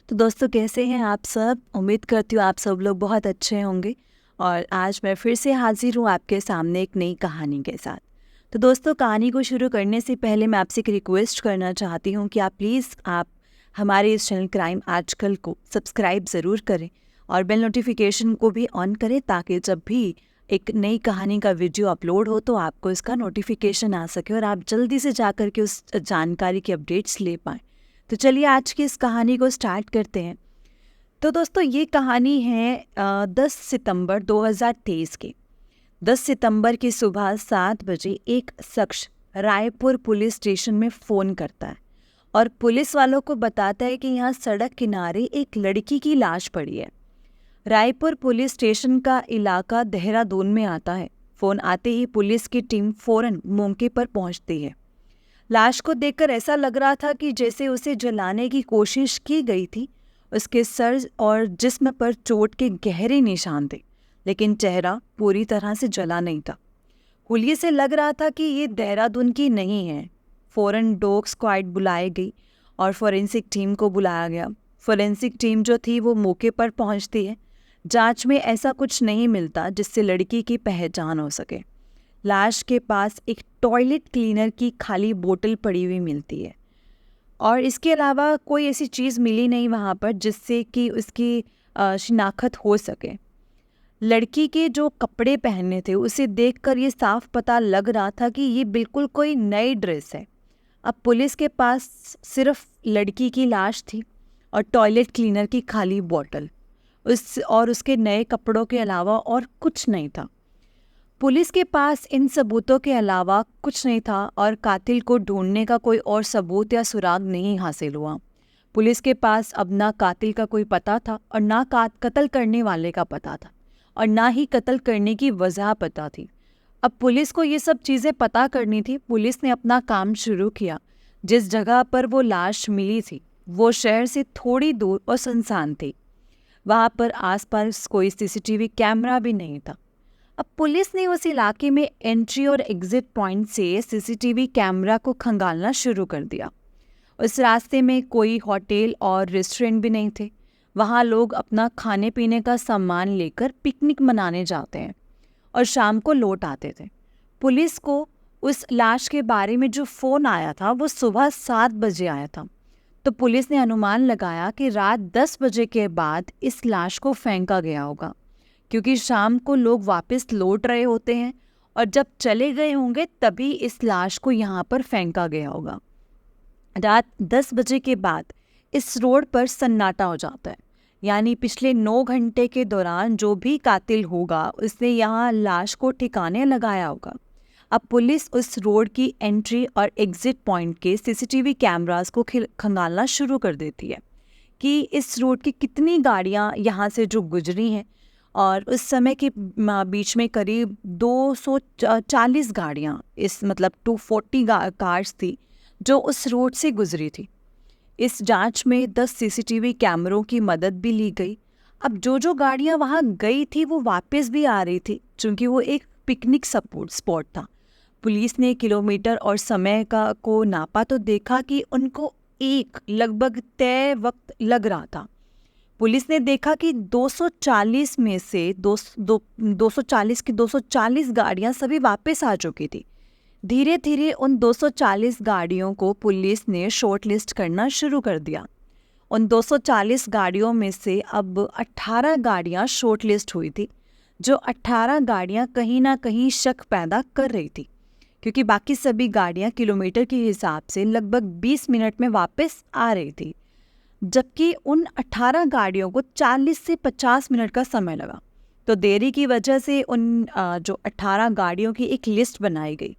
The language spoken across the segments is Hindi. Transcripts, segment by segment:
तो दोस्तों, कैसे हैं आप सब? उम्मीद करती हूँ आप सब लोग बहुत अच्छे होंगे। और आज मैं फिर से हाजिर हूँ आपके सामने एक नई कहानी के साथ। तो दोस्तों, कहानी को शुरू करने से पहले मैं आपसे एक रिक्वेस्ट करना चाहती हूँ कि आप प्लीज़ हमारे इस चैनल क्राइम आजकल को सब्सक्राइब ज़रूर करें और बेल नोटिफिकेशन को भी ऑन करें, ताकि जब भी एक नई कहानी का वीडियो अपलोड हो तो आपको इसका नोटिफिकेशन आ सके और आप जल्दी से जाकर के उस जानकारी की अपडेट्स ले पाएँ। तो चलिए आज की इस कहानी को स्टार्ट करते हैं। तो दोस्तों, ये कहानी है 10 सितंबर 2023 की। 10 सितंबर की सुबह 7 बजे एक शख्स रायपुर पुलिस स्टेशन में फ़ोन करता है और पुलिस वालों को बताता है कि यहाँ सड़क किनारे एक लड़की की लाश पड़ी है। रायपुर पुलिस स्टेशन का इलाका देहरादून में आता है। फ़ोन आते ही पुलिस की टीम फ़ौरन मौके पर पहुंचती है। लाश को देखकर ऐसा लग रहा था कि जैसे उसे जलाने की कोशिश की गई थी। उसके सर और जिस्म पर चोट के गहरे निशान थे, लेकिन चेहरा पूरी तरह से जला नहीं था। हुलिये से लग रहा था कि ये देहरादून की नहीं है। फौरन डॉग स्क्वाड बुलाई गई और फोरेंसिक टीम को बुलाया गया। फोरेंसिक टीम जो थी वो मौके पर पहुंचती है। जांच में ऐसा कुछ नहीं मिलता जिससे लड़की की पहचान हो सके। लाश के पास एक टॉयलेट क्लीनर की खाली बोतल पड़ी हुई मिलती है और इसके अलावा कोई ऐसी चीज़ मिली नहीं वहाँ पर जिससे कि उसकी शिनाख्त हो सके। लड़की के जो कपड़े पहने थे उसे देखकर ये साफ पता लग रहा था कि ये बिल्कुल कोई नई ड्रेस है। अब पुलिस के पास सिर्फ लड़की की लाश थी और टॉयलेट क्लीनर की खाली बोतल, उसके नए कपड़ों के अलावा और कुछ नहीं था। पुलिस के पास इन सबूतों के अलावा कुछ नहीं था और कातिल को ढूंढने का कोई और सबूत या सुराग नहीं हासिल हुआ। पुलिस के पास अब ना कातिल का कोई पता था और ना कत्ल करने वाले का पता था और ना ही कत्ल करने की वजह पता थी। अब पुलिस को ये सब चीज़ें पता करनी थी। पुलिस ने अपना काम शुरू किया। जिस जगह पर वो लाश मिली थी वो शहर से थोड़ी दूर और सुनसान थी। वहाँ पर आसपास कोई सीसीटीवी कैमरा भी नहीं था। अब पुलिस ने उस इलाके में एंट्री और एग्जिट पॉइंट से सीसीटीवी कैमरा को खंगालना शुरू कर दिया। उस रास्ते में कोई होटल और रेस्टोरेंट भी नहीं थे। वहाँ लोग अपना खाने पीने का सामान लेकर पिकनिक मनाने जाते हैं और शाम को लौट आते थे। पुलिस को उस लाश के बारे में जो फ़ोन आया था वो सुबह 7 बजे आया था। तो पुलिस ने अनुमान लगाया कि रात 10 बजे के बाद इस लाश को फेंका गया होगा, क्योंकि शाम को लोग वापस लौट रहे होते हैं और जब चले गए होंगे तभी इस लाश को यहाँ पर फेंका गया होगा। रात 10 बजे के बाद इस रोड पर सन्नाटा हो जाता है, यानी पिछले 9 घंटे के दौरान जो भी कातिल होगा उसने यहाँ लाश को ठिकाने लगाया होगा। अब पुलिस उस रोड की एंट्री और एग्जिट पॉइंट के सीसीटीवी कैमरास को खंगालना शुरू कर देती है कि इस रोड की कितनी गाड़ियाँ यहाँ से जो गुजरी हैं। और उस समय के बीच में करीब 240 गाड़ियाँ, इस मतलब 240 कार्स थी जो उस रोड से गुजरी थी। इस जांच में 10 सीसीटीवी कैमरों की मदद भी ली गई। अब जो गाड़ियाँ वहाँ गई थी वो वापस भी आ रही थी, क्योंकि वो एक पिकनिक स्पॉट था। पुलिस ने किलोमीटर और समय को नापा तो देखा कि उनको एक लगभग तय वक्त लग रहा था। पुलिस ने देखा कि 240 में से 240 की 240 गाड़ियां सभी वापस आ चुकी थी। धीरे धीरे उन 240 गाड़ियों को पुलिस ने शॉर्ट लिस्ट करना शुरू कर दिया। उन 240 गाड़ियों में से अब 18 गाड़ियां शॉर्ट लिस्ट हुई थी। जो 18 गाड़ियां कहीं ना कहीं शक पैदा कर रही थी, क्योंकि बाकी सभी गाड़ियां किलोमीटर के हिसाब से लगभग 20 मिनट में वापस आ रही थी, जबकि उन 18 गाड़ियों को 40 से 50 मिनट का समय लगा। तो देरी की वजह से उन जो 18 गाड़ियों की एक लिस्ट बनाई गई।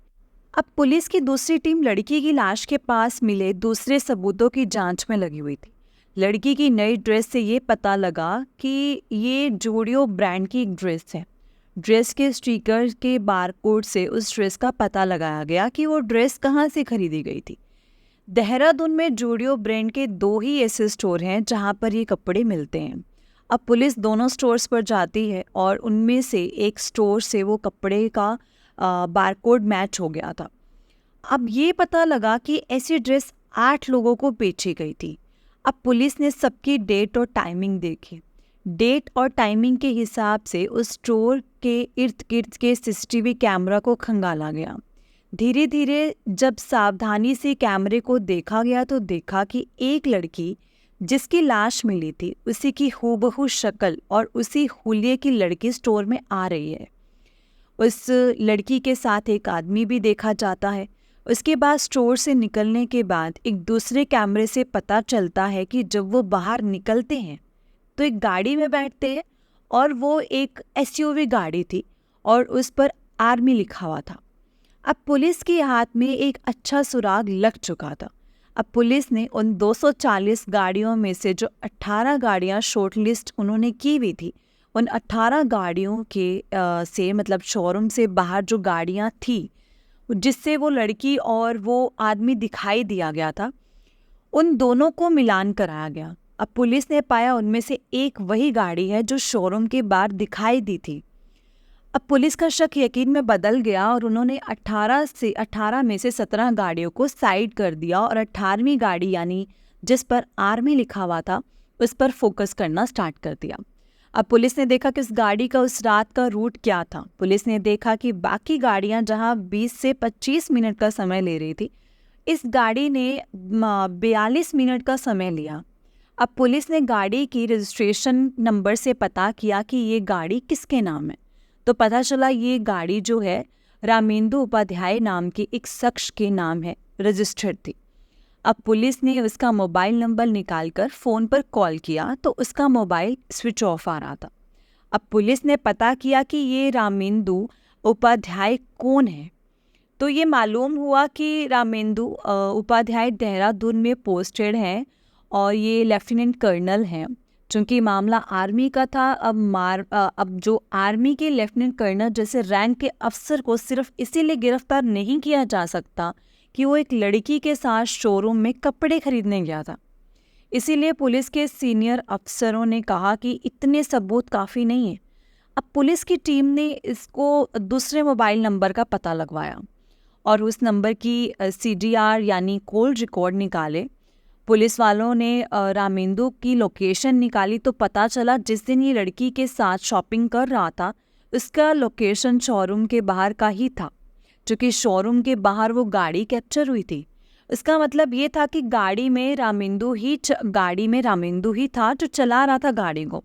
अब पुलिस की दूसरी टीम लड़की की लाश के पास मिले दूसरे सबूतों की जांच में लगी हुई थी। लड़की की नई ड्रेस से ये पता लगा कि ये जोडियो ब्रांड की एक ड्रेस है। ड्रेस के स्टिकर के बारकोड से उस ड्रेस का पता लगाया गया कि वो ड्रेस कहाँ से खरीदी गई थी। देहरादून में जोडियो ब्रांड के 2 ही ऐसे स्टोर हैं जहां पर ये कपड़े मिलते हैं। अब पुलिस दोनों स्टोर्स पर जाती है और उनमें से एक स्टोर से वो कपड़े का बारकोड मैच हो गया था। अब ये पता लगा कि ऐसी ड्रेस 8 लोगों को बेची गई थी। अब पुलिस ने सबकी डेट और टाइमिंग देखी। डेट और टाइमिंग के हिसाब से उस स्टोर के इर्द गिर्द के सीसीटीवी कैमरा को खंगाला गया। धीरे धीरे जब सावधानी से कैमरे को देखा गया तो देखा कि एक लड़की जिसकी लाश मिली थी उसी की हूबहू शक्ल और उसी हुलिये की लड़की स्टोर में आ रही है। उस लड़की के साथ एक आदमी भी देखा जाता है। उसके बाद स्टोर से निकलने के बाद एक दूसरे कैमरे से पता चलता है कि जब वो बाहर निकलते हैं तो एक गाड़ी में बैठते हैं और वो एक एसयूवी गाड़ी थी और उस पर आर्मी लिखा हुआ था। अब पुलिस के हाथ में एक अच्छा सुराग लग चुका था। अब पुलिस ने उन 240 गाड़ियों में से जो 18 गाड़ियां शॉर्टलिस्ट उन्होंने की हुई थी, उन 18 गाड़ियों के से मतलब शोरूम से बाहर जो गाड़ियां थी जिससे वो लड़की और वो आदमी दिखाई दिया गया था, उन दोनों को मिलान कराया गया। अब पुलिस ने पाया उनमें से एक वही गाड़ी है जो शोरूम के बाहर दिखाई दी थी। अब पुलिस का शक यकीन में बदल गया और उन्होंने 18 में से 17 गाड़ियों को साइड कर दिया और 18वीं गाड़ी यानी जिस पर आर्मी लिखा हुआ था उस पर फोकस करना स्टार्ट कर दिया। अब पुलिस ने देखा कि उस गाड़ी का उस रात का रूट क्या था। पुलिस ने देखा कि बाकी गाड़ियां जहां 20 से 25 मिनट का समय ले रही थी, इस गाड़ी ने 42 मिनट का समय लिया। अब पुलिस ने गाड़ी की रजिस्ट्रेशन नंबर से पता किया कि ये गाड़ी किसके नाम है, तो पता चला ये गाड़ी जो है रामेंदु उपाध्याय नाम के एक शख्स के नाम है, रजिस्टर्ड थी। अब पुलिस ने उसका मोबाइल नंबर निकालकर फ़ोन पर कॉल किया तो उसका मोबाइल स्विच ऑफ आ रहा था। अब पुलिस ने पता किया कि ये रामेंदु उपाध्याय कौन है, तो ये मालूम हुआ कि रामेंदु उपाध्याय देहरादून में पोस्टेड हैं और ये लेफ्टिनेंट कर्नल हैं। चूँकि मामला आर्मी का था, अब जो आर्मी के लेफ्टिनेंट कर्नल जैसे रैंक के अफसर को सिर्फ इसीलिए गिरफ्तार नहीं किया जा सकता कि वो एक लड़की के साथ शोरूम में कपड़े खरीदने गया था। इसीलिए पुलिस के सीनियर अफसरों ने कहा कि इतने सबूत काफ़ी नहीं है। अब पुलिस की टीम ने इसको दूसरे मोबाइल नंबर का पता लगवाया और उस नंबर की CDR यानी कॉल रिकॉर्ड निकाले। पुलिस वालों ने रामेंदु की लोकेशन निकाली तो पता चला जिस दिन ये लड़की के साथ शॉपिंग कर रहा था उसका लोकेशन शोरूम के बाहर का ही था। चूँकि शोरूम के बाहर वो गाड़ी कैप्चर हुई थी, इसका मतलब ये था कि गाड़ी में रामेंदु ही था जो चला रहा था गाड़ी को।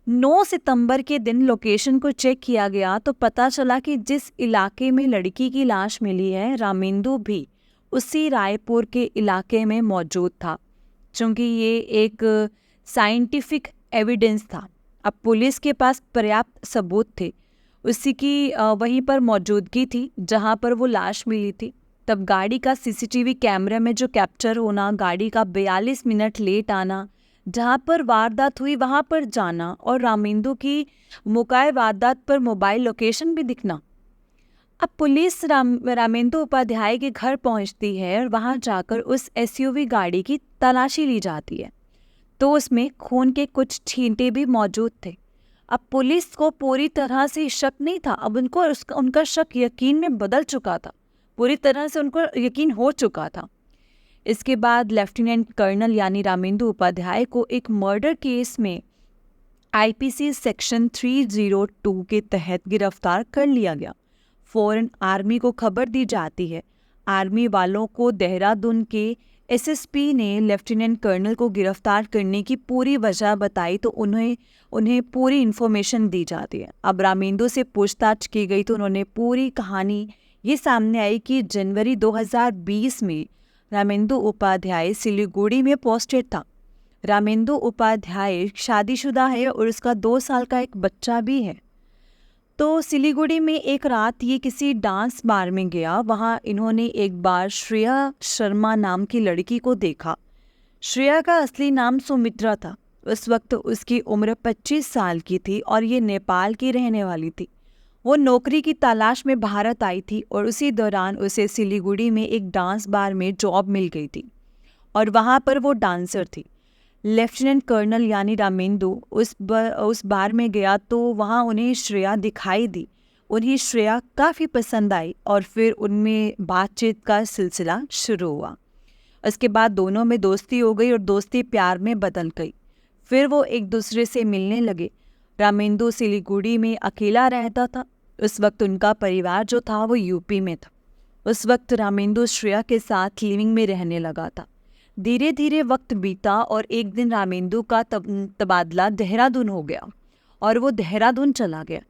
9 सितंबर के दिन लोकेशन को चेक किया गया तो पता चला कि जिस इलाके में लड़की की लाश मिली है रामेंदु भी उसी रायपुर के इलाके में मौजूद था। चूँकि ये एक साइंटिफिक एविडेंस था, अब पुलिस के पास पर्याप्त सबूत थे, उसी की वहीं पर मौजूदगी थी जहां पर वो लाश मिली थी। तब गाड़ी का CCTV कैमरे में जो कैप्चर होना, गाड़ी का 42 मिनट लेट आना, जहां पर वारदात हुई वहां पर जाना और रामेंदु की मौके वारदात पर मोबाइल लोकेशन भी दिखना। अब पुलिस रामेंदु उपाध्याय के घर पहुंचती है और वहां जाकर उस SUV गाड़ी की तलाशी ली जाती है तो उसमें खून के कुछ छींटे भी मौजूद थे। अब पुलिस को पूरी तरह से शक नहीं था, अब उनका शक यकीन में बदल चुका था, पूरी तरह से उनको यकीन हो चुका था। इसके बाद लेफ्टिनेंट कर्नल यानी रामेंदु उपाध्याय को एक मर्डर केस में IPC सेक्शन 302 के तहत गिरफ्तार कर लिया गया। फौरन आर्मी को खबर दी जाती है। आर्मी वालों को देहरादून के SSP ने लेफ्टिनेंट कर्नल को गिरफ्तार करने की पूरी वजह बताई तो उन्हें पूरी इन्फॉर्मेशन दी जाती है। अब रामेंदु से पूछताछ की गई तो उन्होंने पूरी कहानी ये सामने आई कि जनवरी 2020 में रामेंदु उपाध्याय सिलीगुड़ी में पोस्टेड था। रामेंदु उपाध्याय शादीशुदा है और उसका 2 साल का एक बच्चा भी है। तो सिलीगुड़ी में एक रात ये किसी डांस बार में गया। वहाँ इन्होंने एक बार श्रेया शर्मा नाम की लड़की को देखा। श्रेया का असली नाम सुमित्रा था। उस वक्त उसकी उम्र 25 साल की थी और ये नेपाल की रहने वाली थी। वो नौकरी की तलाश में भारत आई थी और उसी दौरान उसे सिलीगुड़ी में एक डांस बार में जॉब मिल गई थी और वहाँ पर वो डांसर थी। लेफ्टिनेंट कर्नल यानी रामेंदु उस बार में गया तो वहाँ उन्हें श्रेया दिखाई दी। उन्हें श्रेया काफ़ी पसंद आई और फिर उनमें बातचीत का सिलसिला शुरू हुआ। उसके बाद दोनों में दोस्ती हो गई और दोस्ती प्यार में बदल गई। फिर वो एक दूसरे से मिलने लगे। रामेंदु सिलीगुड़ी में अकेला रहता था। उस वक्त उनका परिवार जो था वो यूपी में था। उस वक्त रामेंदु श्रेया के साथ लिविंग में रहने लगा था। धीरे धीरे वक्त बीता और एक दिन रामेंदु का तबादला देहरादून हो गया और वो देहरादून चला गया।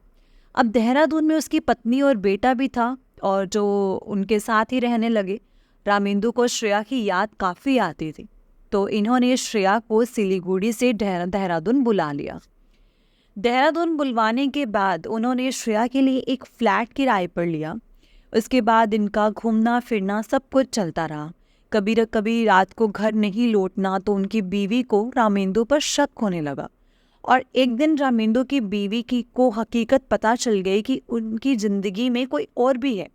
अब देहरादून में उसकी पत्नी और बेटा भी था और जो उनके साथ ही रहने लगे। रामेंदु को श्रेया की याद काफ़ी आती थी, तो इन्होंने श्रेया को सिलीगुड़ी से देहरादून बुला लिया। देहरादून बुलवाने के बाद उन्होंने श्रेया के लिए एक फ्लैट किराए पर लिया। उसके बाद इनका घूमना फिरना सब कुछ चलता रहा। कभी न कभी रात को घर नहीं लौटना तो उनकी बीवी को रामेंदु पर शक होने लगा और एक दिन रामेंदु की बीवी को हकीकत पता चल गई कि उनकी ज़िंदगी में कोई और भी है।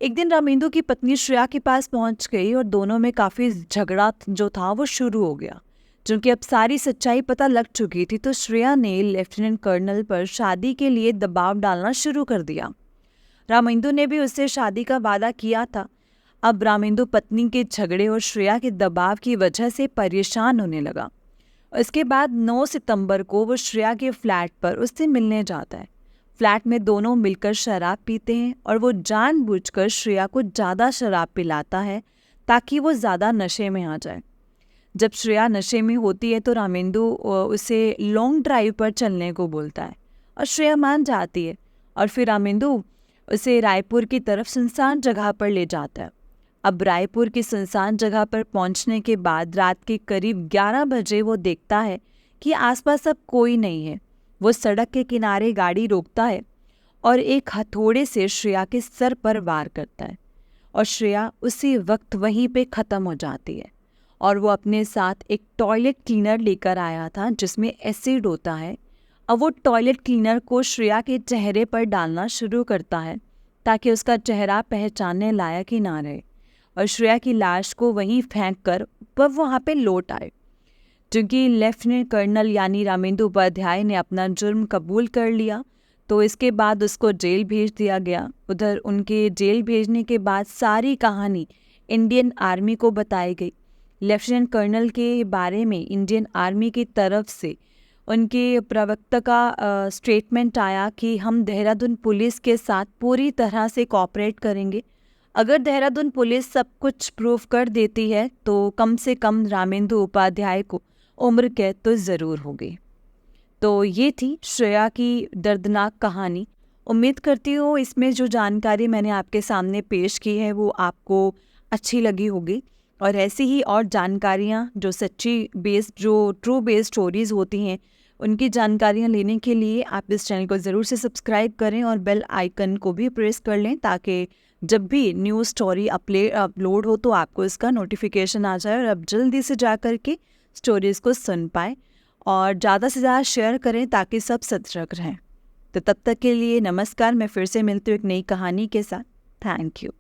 एक दिन रामेंदु की पत्नी श्रेया के पास पहुंच गई और दोनों में काफ़ी झगड़ा जो था वो शुरू हो गया। क्योंकि अब सारी सच्चाई पता लग चुकी थी तो श्रेया ने लेफ्टिनेंट कर्नल पर शादी के लिए दबाव डालना शुरू कर दिया। रामेंदु ने भी उससे शादी का वादा किया था। अब रामेंदु पत्नी के झगड़े और श्रेया के दबाव की वजह से परेशान होने लगा। इसके बाद 9 सितंबर को वो श्रेया के फ्लैट पर उससे मिलने जाता है। फ्लैट में दोनों मिलकर शराब पीते हैं और वो जानबूझकर श्रेया को ज़्यादा शराब पिलाता है ताकि वो ज़्यादा नशे में आ जाए। जब श्रेया नशे में होती है तो रामेंदु उसे लॉन्ग ड्राइव पर चलने को बोलता है और श्रेया मान जाती है और फिर रामेंदु उसे रायपुर की तरफ सुनसान जगह पर ले जाता है। अब रायपुर की सुनसान जगह पर पहुंचने के बाद रात के करीब 11 बजे वो देखता है कि आसपास अब कोई नहीं है। वो सड़क के किनारे गाड़ी रोकता है और एक हथौड़े से श्रेया के सर पर वार करता है और श्रेया उसी वक्त वहीं पे ख़त्म हो जाती है। और वो अपने साथ एक टॉयलेट क्लीनर लेकर आया था जिसमें एसिड होता है। अब वो टॉयलेट क्लीनर को श्रेया के चेहरे पर डालना शुरू करता है ताकि उसका चेहरा पहचानने लायक ही ना रहे और श्रेया की लाश को वहीं फेंक कर वह वहाँ पे लौट आए। क्योंकि लेफ्टिनेंट कर्नल यानी रामेंदु उपाध्याय ने अपना जुर्म कबूल कर लिया तो इसके बाद उसको जेल भेज दिया गया। उधर उनके जेल भेजने के बाद सारी कहानी इंडियन आर्मी को बताई गई। लेफ्टिनेंट कर्नल के बारे में इंडियन आर्मी की तरफ से उनके प्रवक्ता का स्टेटमेंट आया कि हम देहरादून पुलिस के साथ पूरी तरह से कोऑपरेट करेंगे। अगर देहरादून पुलिस सब कुछ प्रूव कर देती है तो कम से कम रामेंदु उपाध्याय को उम्र कैद तो ज़रूर होगी। तो ये थी श्रेया की दर्दनाक कहानी। उम्मीद करती हूँ इसमें जो जानकारी मैंने आपके सामने पेश की है वो आपको अच्छी लगी होगी और ऐसी ही और जानकारियाँ जो सच्ची बेस्ड जो ट्रू बेस्ड स्टोरीज़ होती हैं उनकी जानकारियाँ लेने के लिए आप इस चैनल को ज़रूर से सब्सक्राइब करें और बेल आइकन को भी प्रेस कर लें ताकि जब भी न्यू स्टोरी अपलोड हो तो आपको इसका नोटिफिकेशन आ जाए और आप जल्दी से जा कर के स्टोरीज़ को सुन पाएँ और ज़्यादा से ज़्यादा शेयर करें ताकि सब सतर्क रहें। तो तब तक के लिए नमस्कार। मैं फिर से मिलती हूँ एक नई कहानी के साथ। Thank you.